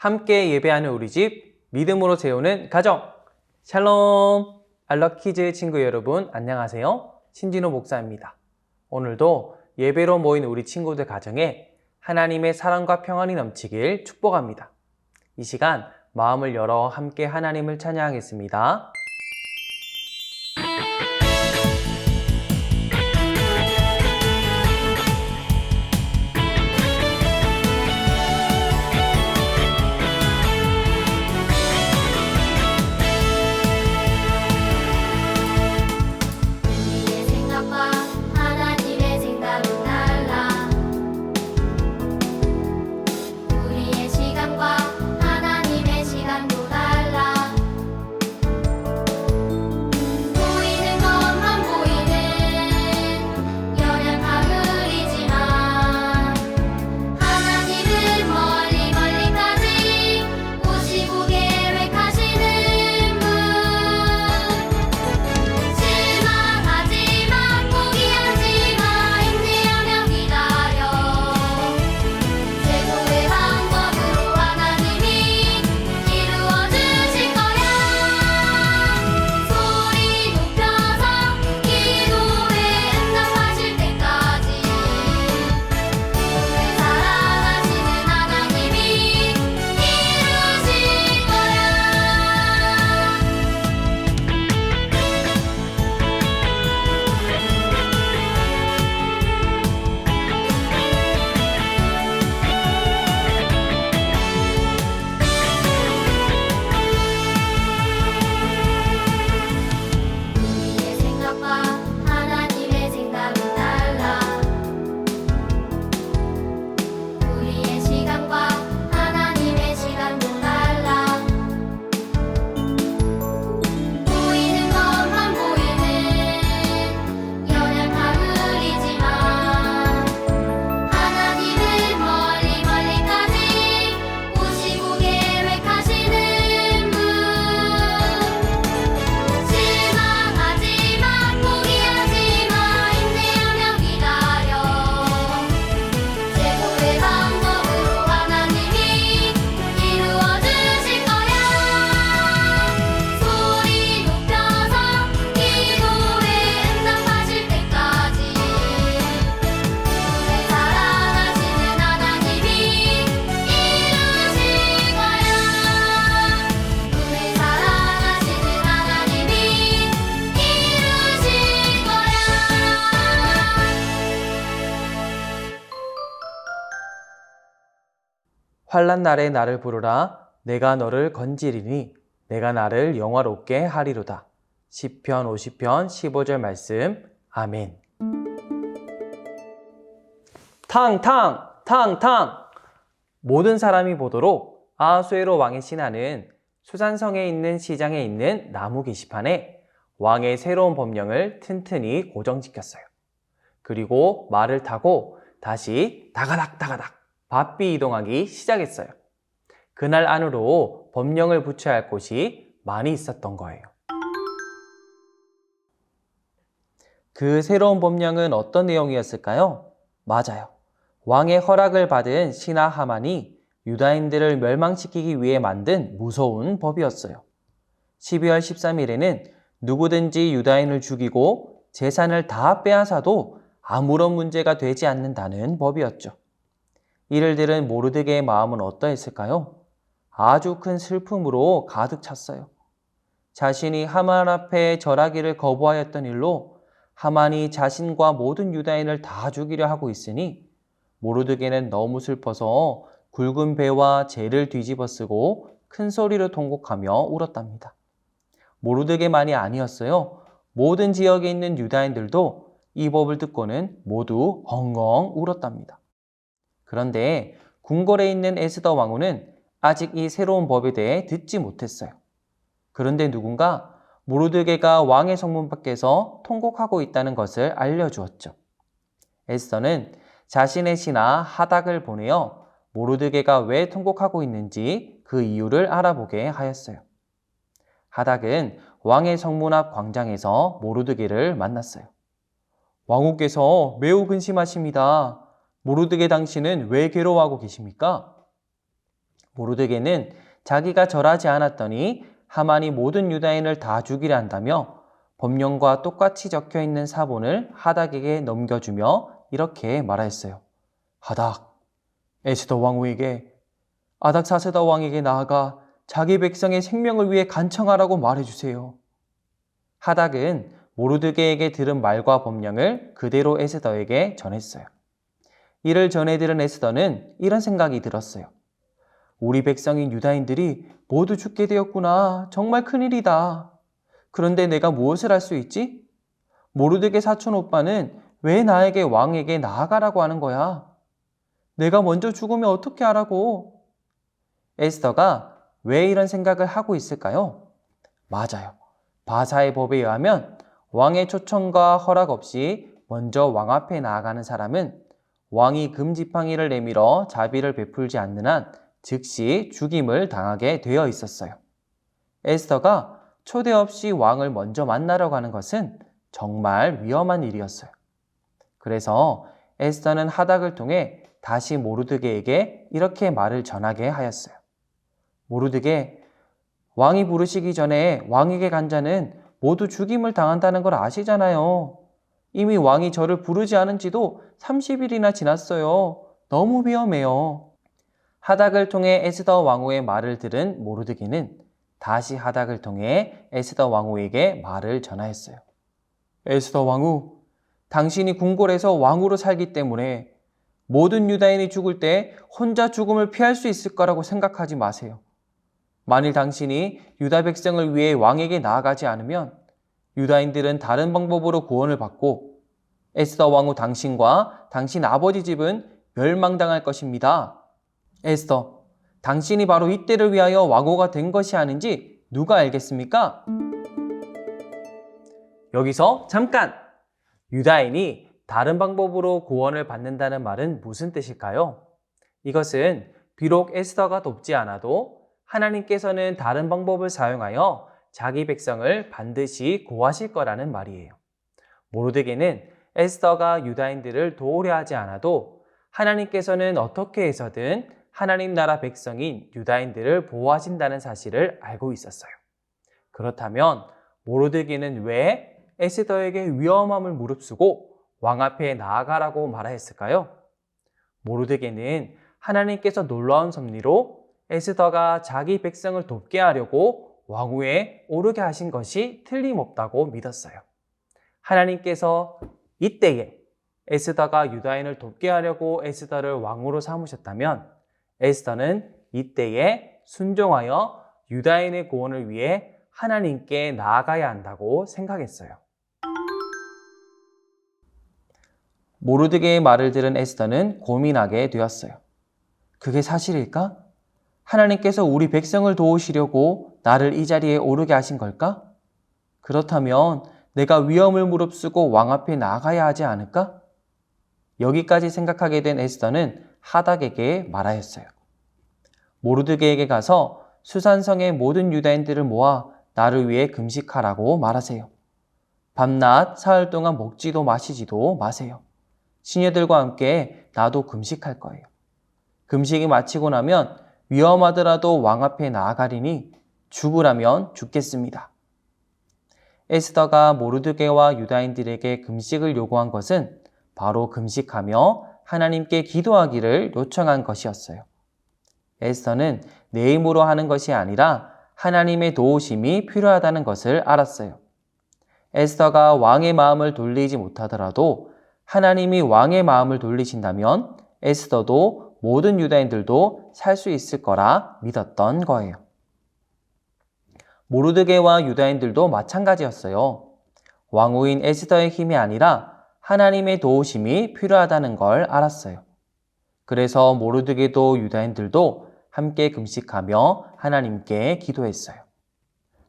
함께 예배하는 우리 집, 믿음으로 세우는 가정. 샬롬! 알러키즈 친구 여러분, 안녕하세요. 신진호 목사입니다. 오늘도 예배로 모인 우리 친구들 가정에 하나님의 사랑과 평안이 넘치길 축복합니다. 이 시간 마음을 열어 함께 하나님을 찬양하겠습니다. 환난 날에 나를 부르라. 내가 너를 건지리니 내가 나를 영화롭게 하리로다. 시편 50편 15절 말씀. 아멘. 탕탕! 모든 사람이 보도록 아하수에로 왕의 신하는 수산성에 있는 시장에 있는 나무 게시판에 왕의 새로운 법령을 튼튼히 고정시켰어요. 그리고 말을 타고 다시 다가닥 바삐 이동하기 시작했어요. 그날 안으로 법령을 붙여야 할 곳이 많이 있었던 거예요. 그 새로운 법령은 어떤 내용이었을까요? 맞아요. 왕의 허락을 받은 신하 하만이 유다인들을 멸망시키기 위해 만든 무서운 법이었어요. 12월 13일에는 누구든지 유다인을 죽이고 재산을 다 빼앗아도 아무런 문제가 되지 않는다는 법이었죠. 이를 들은 모르드게의 마음은 어떠했을까요? 아주 큰 슬픔으로 가득 찼어요. 자신이 하만 앞에 절하기를 거부하였던 일로 하만이 자신과 모든 유다인을 다 죽이려 하고 있으니 모르드게는 너무 슬퍼서 굵은 배와 재를 뒤집어 쓰고 큰 소리로 통곡하며 울었답니다. 모르드게만이 아니었어요. 모든 지역에 있는 유다인들도 이 법을 듣고는 모두 엉엉 울었답니다. 그런데 궁궐에 있는 에스더 왕후는 아직 이 새로운 법에 대해 듣지 못했어요. 그런데 누군가 모르드게가 왕의 성문 밖에서 통곡하고 있다는 것을 알려주었죠. 에스더는 자신의 신하 하닥을 보내어 모르드게가 왜 통곡하고 있는지 그 이유를 알아보게 하였어요. 하닥은 왕의 성문 앞 광장에서 모르드게를 만났어요. 왕후께서 매우 근심하십니다. 모르드게 당신은 왜 괴로워하고 계십니까? 모르드게는 자기가 절하지 않았더니 하만이 모든 유다인을 다 죽이려 한다며 법령과 똑같이 적혀 있는 사본을 하닥에게 넘겨주며 이렇게 말하였어요. 하닥, 에스더 왕후에게 아닥사스다 왕에게 나아가 자기 백성의 생명을 위해 간청하라고 말해주세요. 하닥은 모르드게에게 들은 말과 법령을 그대로 에스더에게 전했어요. 이를 전해 들은 에스더는 이런 생각이 들었어요. 우리 백성인 유다인들이 모두 죽게 되었구나. 정말 큰일이다. 그런데 내가 무엇을 할 수 있지? 모르드게 사촌 오빠는 왜 나에게 왕에게 나아가라고 하는 거야? 내가 먼저 죽으면 어떻게 하라고? 에스더가 왜 이런 생각을 하고 있을까요? 맞아요. 바사의 법에 의하면 왕의 초청과 허락 없이 먼저 왕 앞에 나아가는 사람은 왕이 금지팡이를 내밀어 자비를 베풀지 않는 한 즉시 죽임을 당하게 되어 있었어요. 에스더가 초대 없이 왕을 먼저 만나러 가는 것은 정말 위험한 일이었어요. 그래서 에스더는 하닥을 통해 다시 모르드게에게 이렇게 말을 전하게 하였어요. 모르드게, 왕이 부르시기 전에 왕에게 간 자는 모두 죽임을 당한다는 걸 아시잖아요. 이미 왕이 저를 부르지 않은 지도 30일이나 지났어요. 너무 위험해요. 하닥을 통해 에스더 왕후의 말을 들은 모르드게는 다시 하닥을 통해 에스더 왕후에게 말을 전하였어요. 에스더 왕후, 당신이 궁궐에서 왕후로 살기 때문에 모든 유다인이 죽을 때 혼자 죽음을 피할 수 있을 거라고 생각하지 마세요. 만일 당신이 유다 백성을 위해 왕에게 나아가지 않으면 유다인들은 다른 방법으로 구원을 받고 에스더 왕후 당신과 당신 아버지 집은 멸망당할 것입니다. 에스더, 당신이 바로 이때를 위하여 왕후가 된 것이 아닌지 누가 알겠습니까? 여기서 잠깐! 유다인이 다른 방법으로 구원을 받는다는 말은 무슨 뜻일까요? 이것은 비록 에스더가 돕지 않아도 하나님께서는 다른 방법을 사용하여 자기 백성을 반드시 구하실 거라는 말이에요. 모르드게는 에스더가 유다인들을 도우려 하지 않아도 하나님께서는 어떻게 해서든 하나님 나라 백성인 유다인들을 보호하신다는 사실을 알고 있었어요. 그렇다면 모르드게는 왜 에스더에게 위험함을 무릅쓰고 왕 앞에 나아가라고 말하였을까요? 모르드게는 하나님께서 놀라운 섭리로 에스더가 자기 백성을 돕게 하려고 왕위에 오르게 하신 것이 틀림없다고 믿었어요. 하나님께서 이때에 에스더가 유다인을 돕게 하려고 에스더를 왕으로 삼으셨다면 에스더는 이때에 순종하여 유다인의 구원을 위해 하나님께 나아가야 한다고 생각했어요. 모르드게의 말을 들은 에스더는 고민하게 되었어요. 그게 사실일까? 하나님께서 우리 백성을 도우시려고 나를 이 자리에 오르게 하신 걸까? 그렇다면 내가 위험을 무릅쓰고 왕 앞에 나가야 하지 않을까? 여기까지 생각하게 된 에스더는 하닥에게 말하였어요. 모르드게에게 가서 수산성의 모든 유다인들을 모아 나를 위해 금식하라고 말하세요. 밤낮 사흘 동안 먹지도 마시지도 마세요. 시녀들과 함께 나도 금식할 거예요. 금식이 마치고 나면 위험하더라도 왕 앞에 나아가리니 죽으라면 죽겠습니다. 에스더가 모르드게와 유다인들에게 금식을 요구한 것은 바로 금식하며 하나님께 기도하기를 요청한 것이었어요. 에스더는 내 힘으로 하는 것이 아니라 하나님의 도우심이 필요하다는 것을 알았어요. 에스더가 왕의 마음을 돌리지 못하더라도 하나님이 왕의 마음을 돌리신다면 에스더도 모든 유다인들도 살 수 있을 거라 믿었던 거예요. 모르드게와 유다인들도 마찬가지였어요. 왕후인 에스더의 힘이 아니라 하나님의 도우심이 필요하다는 걸 알았어요. 그래서 모르드게도 유다인들도 함께 금식하며 하나님께 기도했어요.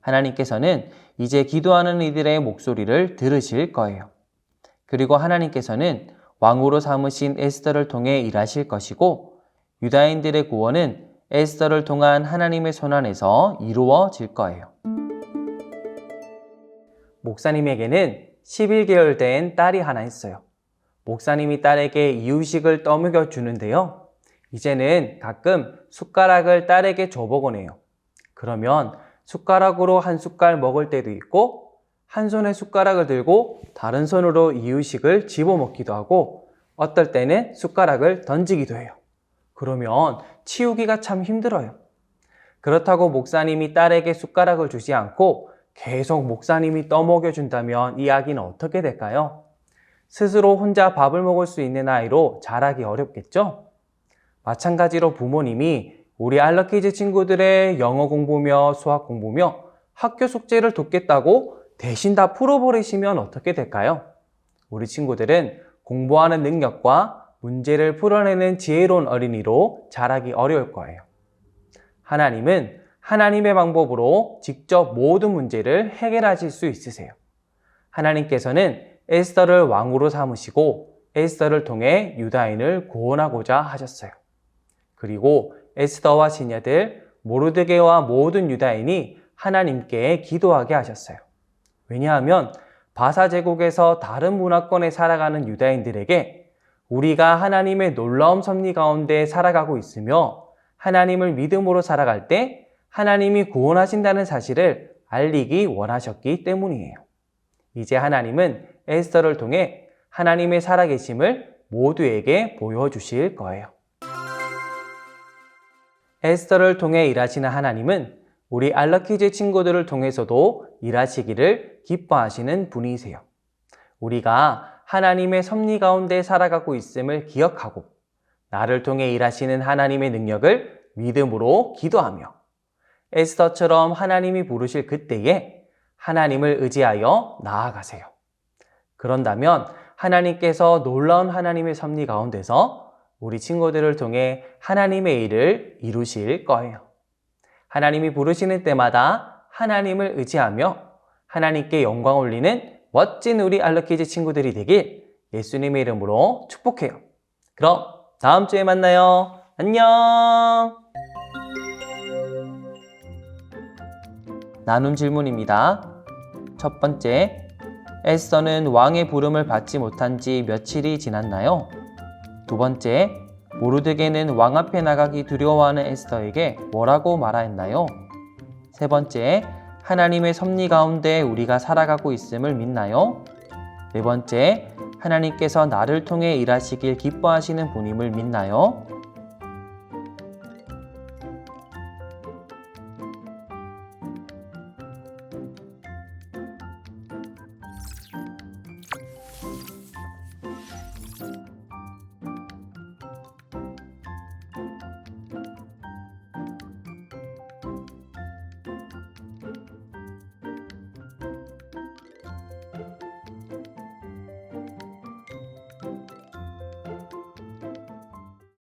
하나님께서는 이제 기도하는 이들의 목소리를 들으실 거예요. 그리고 하나님께서는 왕으로 삼으신 에스더를 통해 일하실 것이고 유다인들의 구원은 에스더를 통한 하나님의 손안에서 이루어질 거예요. 목사님에게는 11개월 된 딸이 하나 있어요. 목사님이 딸에게 이유식을 떠먹여 주는데요. 이제는 가끔 숟가락을 딸에게 줘보곤 해요. 그러면 숟가락으로 한 숟갈 먹을 때도 있고 한 손에 숟가락을 들고 다른 손으로 이유식을 집어먹기도 하고 어떨 때는 숟가락을 던지기도 해요. 그러면 치우기가 참 힘들어요. 그렇다고 목사님이 딸에게 숟가락을 주지 않고 계속 목사님이 떠먹여준다면 이 아기는 어떻게 될까요? 스스로 혼자 밥을 먹을 수 있는 아이로 자라기 어렵겠죠? 마찬가지로 부모님이 우리 알러키즈 친구들의 영어 공부며 수학 공부며 학교 숙제를 돕겠다고 대신 다 풀어버리시면 어떻게 될까요? 우리 친구들은 공부하는 능력과 문제를 풀어내는 지혜로운 어린이로 자라기 어려울 거예요. 하나님은 하나님의 방법으로 직접 모든 문제를 해결하실 수 있으세요. 하나님께서는 에스더를 왕으로 삼으시고 에스더를 통해 유다인을 구원하고자 하셨어요. 그리고 에스더와 시녀들, 모르드게와 모든 유다인이 하나님께 기도하게 하셨어요. 왜냐하면 바사 제국에서 다른 문화권에 살아가는 유다인들에게 우리가 하나님의 놀라운 섭리 가운데 살아가고 있으며 하나님을 믿음으로 살아갈 때 하나님이 구원하신다는 사실을 알리기 원하셨기 때문이에요. 이제 하나님은 에스더를 통해 하나님의 살아계심을 모두에게 보여주실 거예요. 에스더를 통해 일하시는 하나님은 우리 알러키즈 친구들을 통해서도 일하시기를 기뻐하시는 분이세요. 우리가 하나님의 섭리 가운데 살아가고 있음을 기억하고 나를 통해 일하시는 하나님의 능력을 믿음으로 기도하며 에스더처럼 하나님이 부르실 그때에 하나님을 의지하여 나아가세요. 그런다면 하나님께서 놀라운 하나님의 섭리 가운데서 우리 친구들을 통해 하나님의 일을 이루실 거예요. 하나님이 부르시는 때마다 하나님을 의지하며 하나님께 영광 올리는 멋진 우리 알러키즈 친구들이 되길 예수님의 이름으로 축복해요. 그럼 다음 주에 만나요. 안녕! 나눈 질문입니다. 첫 번째, 에스더는 왕의 부름을 받지 못한 지 며칠이 지났나요? 두 번째, 모르드게는 왕 앞에 나가기 두려워하는 에스더에게 뭐라고 말하였나요? 세 번째, 하나님의 섭리 가운데 우리가 살아가고 있음을 믿나요? 네 번째, 하나님께서 나를 통해 일하시길 기뻐하시는 분임을 믿나요?